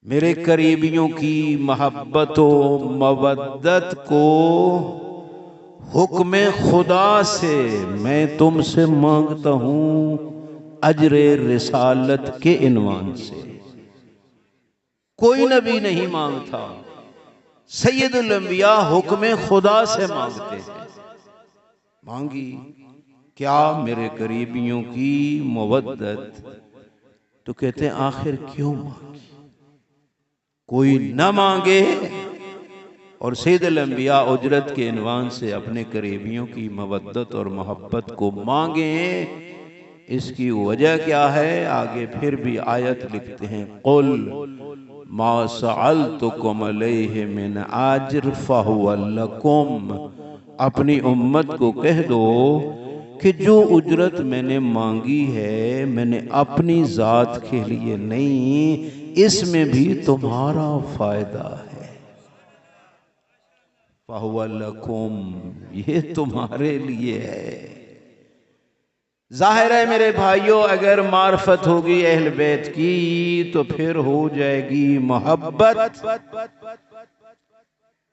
मेरे करीबियों की मोहब्बत व मवद्दत को हुक्म खुदा से मैं तुमसे मांगता हूं, अजरे रिसालत के इनवान से। कोई नबी नहीं मांगता, सैयदुल अंबिया हुक्म खुदा से मांगते हैं। मांगी क्या? मेरे करीबियों की मवद्दत। तो कहते हैं आखिर क्यों मांगी? कोई न मांगे और सैयदुल अंबिया उजरत के इनवान से अपने करीबियों की मवद्दत और मोहब्बत को मांगे। इसकी वजह क्या है? आगे फिर भी आयत लिखते हैं, कुल मा सअलतुकुम अलैहि मिन अज्र फहुवा लकुम। अपनी उम्मत को कह दो कि जो उजरत मैंने मांगी है मैंने अपनी जात के लिए नहीं, इसमें भी तुम्हारा फायदा है। फहुवा लकुम, ये तुम्हारे लिए है। जाहिर है मेरे भाइयों, अगर मार्फत होगी अहल बैत की तो फिर हो जाएगी मोहब्बत।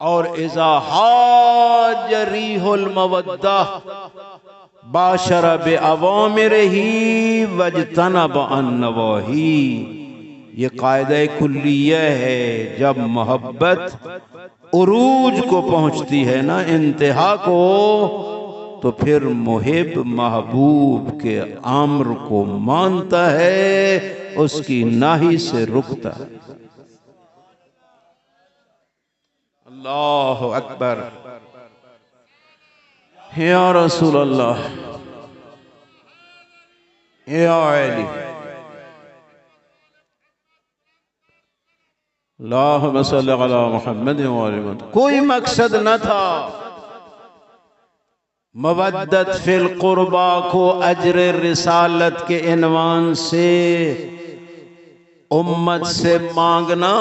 और इज़ा हाज रीहुल मवद्दा बाशरा बे अवामिरही वजतनब अन नवाही। ये कायदा कुल्लिया है। जब मोहब्बत उरूज को पहुंचती है ना, इंतहा को, तो फिर मुहिब महबूब के अम्र को मानता है, उसकी नाही से रुकता है। अल्लाह अकबर। या रसूल अल्लाह, या अली, अल्लाहुम्मा सल्लि अला मुहम्मद व आलि मुहम्मद। कोई मकसद न था मवद्दत फिल कुर्बा को अजर रिसालत के इनवान से उम्मत से मांगना।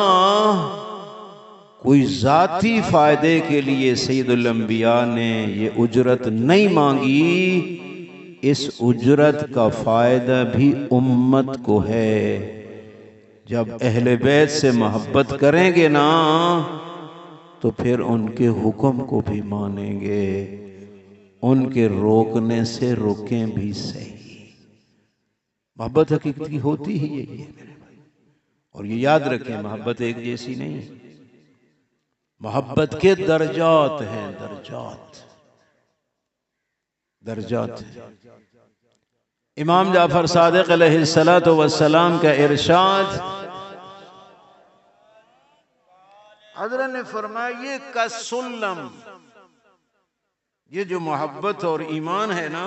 कोई जाती फायदे के लिए सैयदुल अंबिया ने ये उजरत नहीं मांगी। इस उजरत का फायदा भी उम्मत को है। जब अहले बैत से मोहब्बत करेंगे ना तो फिर उनके हुक्म को भी मानेंगे, उनके रोकने से रोकें भी सही। मोहब्बत हकीकती होती ही यही है मेरे भाई। और ये याद रखें, मोहब्बत एक जैसी नहीं, मोहब्बत के दर्जात हैं, दर्जात दर्जात हैं। इमाम जाफर सादिक अलैहिस्सलातु वस्सलाम का इरशाद, हज़रत ने फरमाया ये कसुल्लम, ये जो मोहब्बत और ईमान है ना,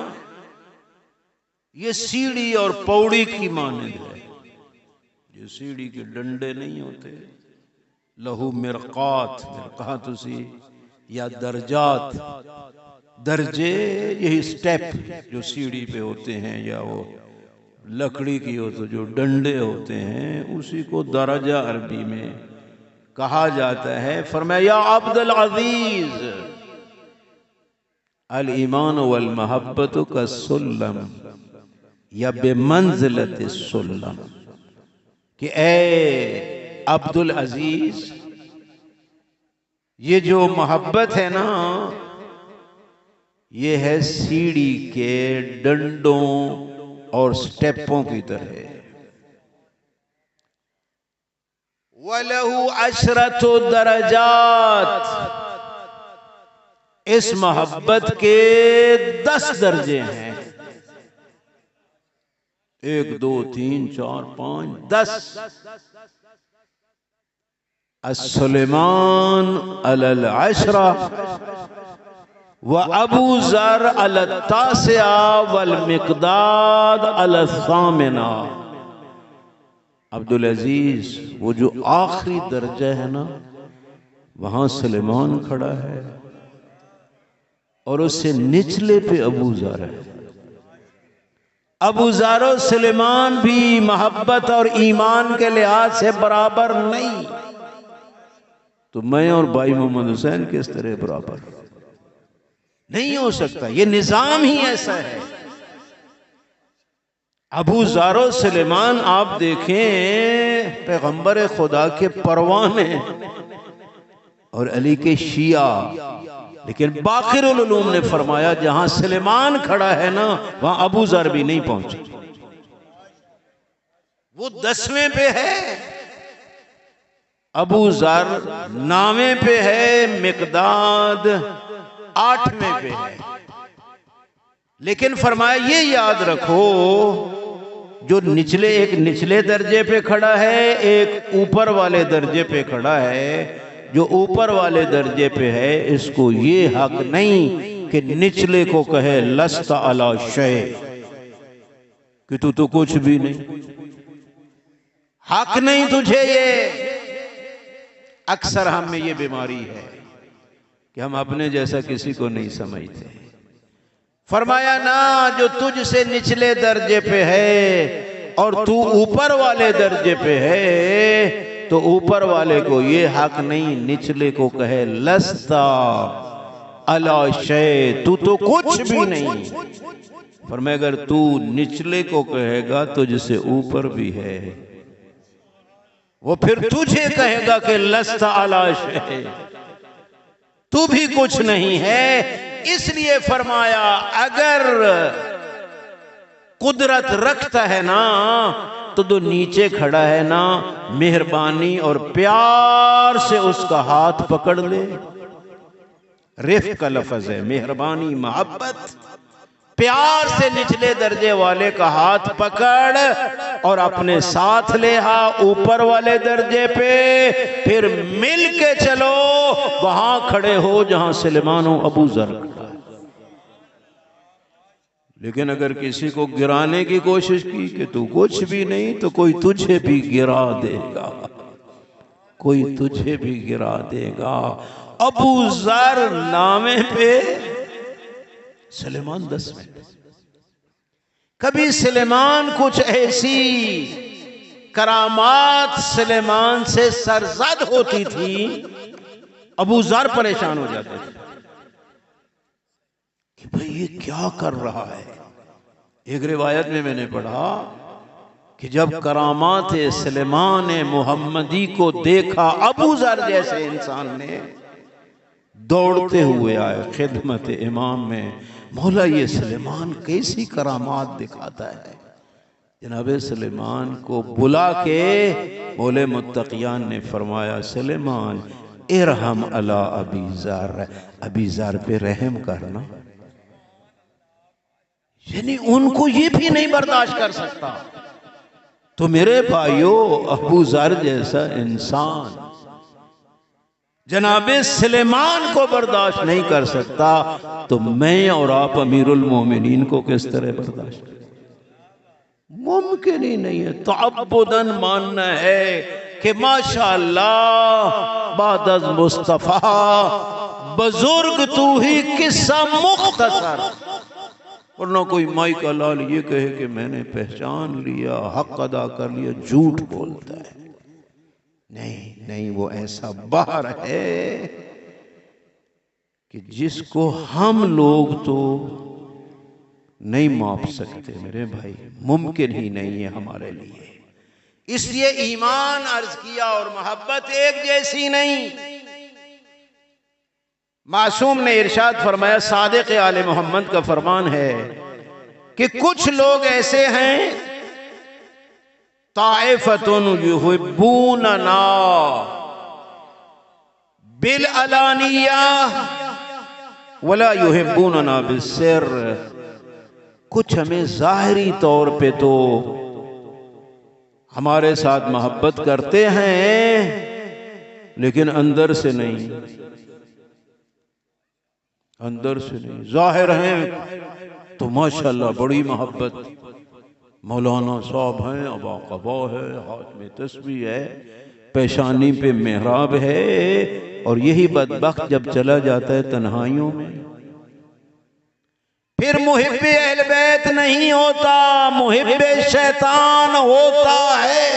ये सीढ़ी और पौड़ी की मानंद है। ये सीढ़ी के डंडे नहीं होते, लहू मिरकात, मिरकात उसी या दर्जात, दर्जे, यही स्टेप जो सीढ़ी पे होते हैं, या वो लकड़ी की हो तो जो डंडे होते हैं, उसी को दरजा अरबी में कहा जाता है। फरमाया अब्दुल अजीज, अल ईमान वल मोहब्बत का सुल्लम या बेमंजिलत सुल्लम, कि ए अब्दुल अजीज, ये जो मोहब्बत है ना, ये है सीढ़ी के डंडों और स्टेपों की तरह। वलहु अशरतु दरजात, इस मोहब्बत के 10 दर्जे हैं। 1 2 3 4 5 10। अस्सुलेमान अलल अशरा व अबू जर अल तासिया वल मिकदाद अल सामिना। अब्दुल अजीज, वो जो आखिरी दर्जा है ना, वहां सुलेमान खड़ा है और उससे निचले पे अबू जर है। अबू जर और सुलेमान भी मोहब्बत और ईमान के लिहाज से बराबर नहीं। तो मैं और भाई मोहम्मद हुसैन किस तरह बराबर? नहीं हो सकता, ये निजाम ही ऐसा है। अबू ज़ारो सुलेमान आप देखें पैगंबर खुदा के परवाने और अली के शिया, लेकिन बाक़िरुल उलूम ने फरमाया जहां सुलेमान खड़ा है ना वहां अबू ज़र भी नहीं पहुंचे। वो 10वें पे है, अबू ज़र 9वें पे है, मिक़दाद 8वें पे है। लेकिन फरमाया ये याद रखो जो निचले एक निचले दर्जे पे खड़ा है, एक ऊपर वाले दर्जे पे खड़ा है। जो ऊपर वाले दर्जे पे है इसको ये हक नहीं कि निचले को कहे लस्ता अला शै, कि तू तो कुछ भी नहीं, हक नहीं तुझे। ये अक्सर हम में ये बीमारी है कि हम अपने जैसा किसी को नहीं समझते। फरमाया ना जो तुझसे निचले दर्जे पे है और तू ऊपर वाले दर्जे पे है तो ऊपर वाले को ये हक नहीं निचले को कहे लस्ता अला शै, तू तो कुछ भी नहीं। फरमाया अगर तू निचले को कहेगा तुझसे ऊपर भी है, वो फिर तुझे कहेगा कि लस्ता अला शै, तू भी कुछ नहीं है। इसलिए फरमाया अगर कुदरत रखता है ना तो नीचे खड़ा है ना, मेहरबानी और प्यार से उसका हाथ पकड़ ले। रिफ्क का लफ्ज है, मेहरबानी मोहब्बत प्यार से निचले दर्जे वाले का हाथ पकड़ और अपने साथ ले आ ऊपर वाले दर्जे पे, फिर मिल के चलो वहां खड़े हो जहां सुलेमान हो अबू ज़र खड़ा है। लेकिन अगर किसी को गिराने की कोशिश की कि तू कुछ भी नहीं, तो कोई तुझे भी गिरा देगा, कोई तुझे भी गिरा देगा। अबू ज़र 9वें पे, सुलेमान 10वें। कभी सुलेमान कुछ ऐसी करामात सुलेमान से सरजद होती थी, अबू ज़र परेशान हो जाते थे कि भाई ये क्या कर रहा है। एक रिवायत में मैंने पढ़ा कि जब करामात सुलेमान मोहम्मदी को देखा अबू ज़र जैसे इंसान ने, दौड़ते हुए आए खिदमत इमाम में, मौला ये सुलेमान कैसी करामात दिखाता है। जनाब सुलेमान को बुला के मौले मुत्तकियान ने फरमाया सुलेमान इरहम अला अबी ज़र, अबी ज़र पे रहम करना। यानी उनको ये भी नहीं बर्दाश्त कर सकता। तो मेरे भाइयों अबू ज़र जैसा इंसान जनाबे सुलेमान को बर्दाश्त नहीं कर सकता, तो मैं और आप अमीरुल मोमिनीन को किस तरह बर्दाश्त करें? मुमकिन ही नहीं है। तअब्बुदन मानना है कि माशाअल्लाह बादज मुस्तफा बुजुर्ग तू ही किस्सा मुख्तसर, और ना कोई माई का लाल ये कहे कि मैंने पहचान लिया, हक अदा कर लिया, झूठ बोलता है। नहीं नहीं, वो ऐसा बाहर है कि जिसको हम लोग तो नहीं माप सकते मेरे भाई, मुमकिन ही नहीं है हमारे लिए। इसलिए ईमान अर्ज किया और मोहब्बत एक जैसी नहीं। मासूम ने इरशाद फरमाया, सादिक आले मोहम्मद का फरमान है कि कुछ लोग ऐसे हैं ताइफतुन युहिब्बूनना बिल अलानिया वला युहिब्बूनना बिस्सिर। कुछ हमें जाहिरी तौर पे तो हमारे साथ मोहब्बत करते हैं लेकिन अंदर से नहीं, अंदर से नहीं। जाहिर हैं तो माशाल्लाह बड़ी मोहब्बत, मौलाना साहब हैं, अबा कबा है, हाथ में तस्बीह है, पेशानी पे मेहराब है, और यही बदबख्त जब चला जाता है तन्हाइयों में फिर मुहिब्बे अहले बैत नहीं होता, मुहिब्बे शैतान होता है।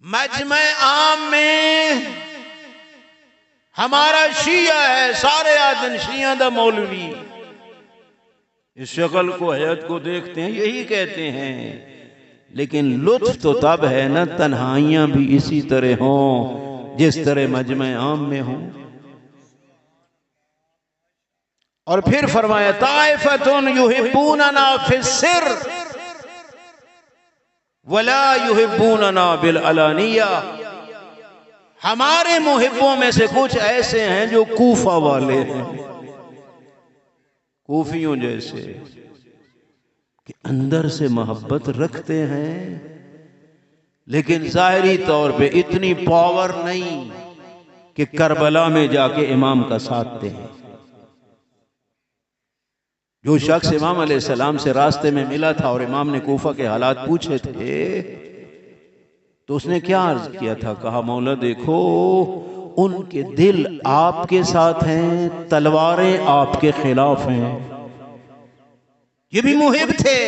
मजमे आम में हमारा शिया है, सारे आदन शिया दा मौलवी, इस शक्ल को, हयात को देखते हैं, यही कहते हैं। लेकिन लुत्फ तो तब है ना तन्हाइयां भी इसी तरह हों जिस तरह मजमे आम में हों। और फिर फरमाया ताइफतुन युहिब्बूनना फिस्सिर वला युहिब्बूनना बिल अलानिया। हमारे मुहिब्बों में से कुछ ऐसे हैं जो कूफा वाले हैं, कूफियों जैसे, कि अंदर से मोहब्बत रखते हैं लेकिन जाहिरी तौर पे इतनी पावर नहीं कि करबला में जाके इमाम का साथ दें। जो शख्स इमाम अलैहिस्सलाम से रास्ते में मिला था और इमाम ने कूफा के हालात पूछे थे तो उसने क्या अर्ज किया था, कहा मौला देखो उनके दिल आपके साथ हैं, तलवारें आपके खिलाफ हैं। ये भी मुहिब थे।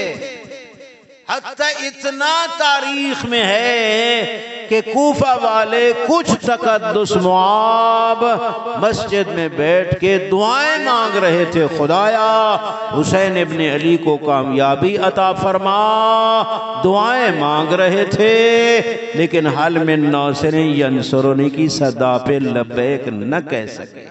हत्ता इतना तारीख में है कि कूफा वाले कुछ तकद्दुस मुआब मस्जिद में बैठ के दुआएं मांग रहे थे, खुदाया हुसैन इब्ने अली को कामयाबी अता फरमा। दुआएं मांग रहे थे लेकिन हल मिन नासिरिन यंसुरुनी की सदा पे लब्बैक न कह सके।